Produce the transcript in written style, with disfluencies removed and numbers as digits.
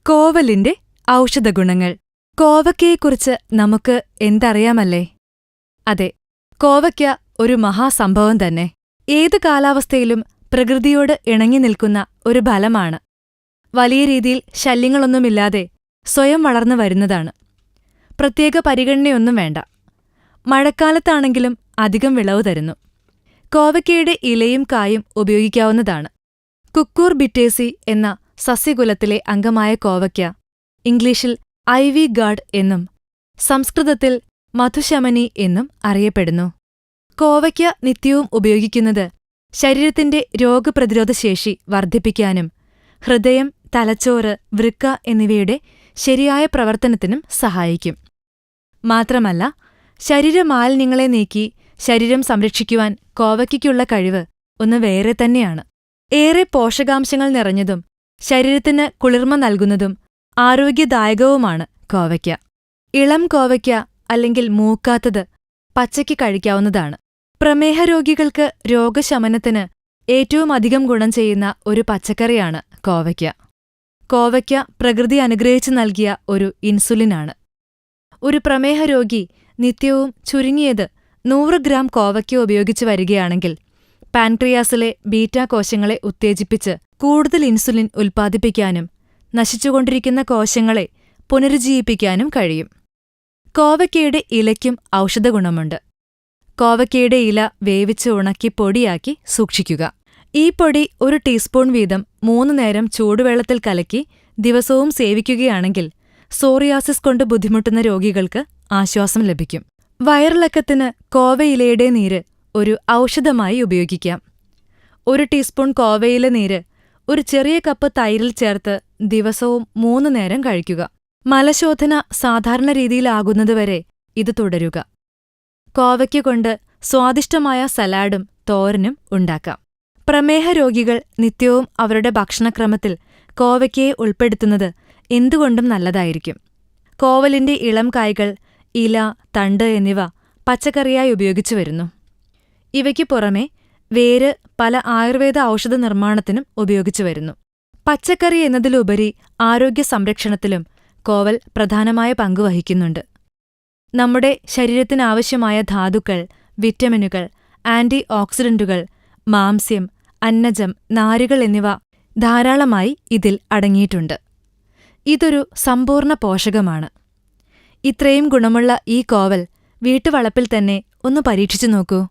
കോവലിന്റെ ഔഷധഗുണങ്ങൾ. കോവയ്ക്കയെക്കുറിച്ച് നമുക്ക് എന്തറിയാമല്ലേ? അതെ, കോവയ്ക്ക ഒരു മഹാസംഭവം തന്നെ. ഏത് കാലാവസ്ഥയിലും പ്രകൃതിയോട് ഇണങ്ങി നിൽക്കുന്ന ഒരു ഫലമാണ്. വലിയ രീതിയിൽ ശല്യങ്ങളൊന്നുമില്ലാതെ സ്വയം വളർന്നു വരുന്നതാണ്. പ്രത്യേക പരിഗണനയൊന്നും വേണ്ട. മഴക്കാലത്താണെങ്കിലും അധികം വിളവ് തരുന്നു. കോവയ്ക്കയുടെ ഇലയും കായും ഉപയോഗിക്കാവുന്നതാണ്. കുക്കൂർബിറ്റേസി എന്ന സസ്യകുലത്തിലെ അംഗമായ കോവയ്ക്ക ഇംഗ്ലീഷിൽ ഐവി ഗാർഡ് എന്നും സംസ്കൃതത്തിൽ മധുശമനി എന്നും അറിയപ്പെടുന്നു. കോവയ്ക്ക നിത്യവും ഉപയോഗിക്കുന്നത് ശരീരത്തിന്റെ രോഗപ്രതിരോധശേഷി വർദ്ധിപ്പിക്കാനും ഹൃദയം, തലച്ചോറ്, വൃക്ക എന്നിവയുടെ ശരിയായ പ്രവർത്തനത്തിനും സഹായിക്കും. മാത്രമല്ല, ശരീരമാലിന്യങ്ങളെ നീക്കി ശരീരം സംരക്ഷിക്കുവാൻ കോവയ്ക്കയ്ക്കുള്ള കഴിവ് ഒന്ന് വേറെ തന്നെയാണ്. ഏറെ പോഷകാംശങ്ങൾ നിറഞ്ഞതും ശരീരത്തിന് കുളിർമ നൽകുന്നതും ആരോഗ്യദായകവുമാണ് കോവയ്ക്ക. ഇളം കോവയ്ക്ക അല്ലെങ്കിൽ മൂക്കാത്തത് പച്ചയ്ക്ക് കഴിക്കാവുന്നതാണ്. പ്രമേഹരോഗികൾക്ക് രോഗശമനത്തിന് ഏറ്റവുമധികം ഗുണം ചെയ്യുന്ന ഒരു പച്ചക്കറിയാണ് കോവയ്ക്ക. കോവയ്ക്ക പ്രകൃതി അനുഗ്രഹിച്ചു നൽകിയ ഒരു ഇൻസുലിനാണ്. ഒരു പ്രമേഹരോഗി നിത്യവും ചുരുങ്ങിയത് 100 ഗ്രാം കോവയ്ക്ക ഉപയോഗിച്ചു വരികയാണെങ്കിൽ പാൻക്രിയാസിലെ ബീറ്റാ കോശങ്ങളെ ഉത്തേജിപ്പിച്ച് കൂടുതൽ ഇൻസുലിൻ ഉൽപ്പാദിപ്പിക്കാനും നശിച്ചുകൊണ്ടിരിക്കുന്ന കോശങ്ങളെ പുനരുജ്ജീവിപ്പിക്കാനും കഴിയും. കോവയ്ക്കയുടെ ഇലയ്ക്കും ഔഷധഗുണമുണ്ട്. കോവയ്ക്കയുടെ ഇല വേവിച്ച് ഉണക്കി പൊടിയാക്കി സൂക്ഷിക്കുക. ഈ പൊടി 1 ടീസ്പൂൺ വീതം 3 നേരം ചൂടുവെള്ളത്തിൽ കലക്കി ദിവസവും സേവിക്കുകയാണെങ്കിൽ സോറിയാസിസ് കൊണ്ട് ബുദ്ധിമുട്ടുന്ന രോഗികൾക്ക് ആശ്വാസം ലഭിക്കും. വയറിളക്കത്തിന് കോവയിലയുടെ നീര് ഒരു ഔഷധമായി ഉപയോഗിക്കാം. 1 ടീസ്പൂൺ കോവയില നീര് ഒരു ചെറിയ കപ്പ് തൈരിൽ ചേർത്ത് ദിവസവും 3 നേരം കഴിക്കുക. മലശോധന സാധാരണ രീതിയിലാകുന്നതുവരെ ഇത് തുടരുക. കോവയ്ക്ക കൊണ്ട് സ്വാദിഷ്ടമായ സലാഡും തോരനും ഉണ്ടാക്കാം. പ്രമേഹ രോഗികൾ നിത്യവും അവരുടെ ഭക്ഷണക്രമത്തിൽ കോവയ്ക്കയെ ഉൾപ്പെടുത്തുന്നത് എന്തുകൊണ്ടും നല്ലതായിരിക്കും. കോവലിന്റെ ഇളം കായ്കൾ, ഇല, തണ്ട് എന്നിവ പച്ചക്കറിയായി ഉപയോഗിച്ചു വരുന്നു. ഇവയ്ക്കു പുറമെ വേര് പല ആയുർവേദ ഔഷധ നിർമ്മാണത്തിനും ഉപയോഗിച്ചു വരുന്നു. പച്ചക്കറി എന്നതിലുപരി ആരോഗ്യ സംരക്ഷണത്തിലും കോവൽ പ്രധാനമായ പങ്ക് വഹിക്കുന്നുണ്ട്. നമ്മുടെ ശരീരത്തിനാവശ്യമായ ധാതുക്കൾ, വിറ്റമിനുകൾ, ആന്റി ഓക്സിഡന്റുകൾ, മാംസ്യം, അന്നജം, നാരുകൾ എന്നിവ ധാരാളമായി ഇതിൽ അടങ്ങിയിട്ടുണ്ട്. ഇതൊരു സമ്പൂർണ്ണ പോഷകമാണ്. ഇത്രയും ഗുണമുള്ള ഈ കോവൽ വീട്ടുവളപ്പിൽ തന്നെ ഒന്ന് പരീക്ഷിച്ചു നോക്കൂ.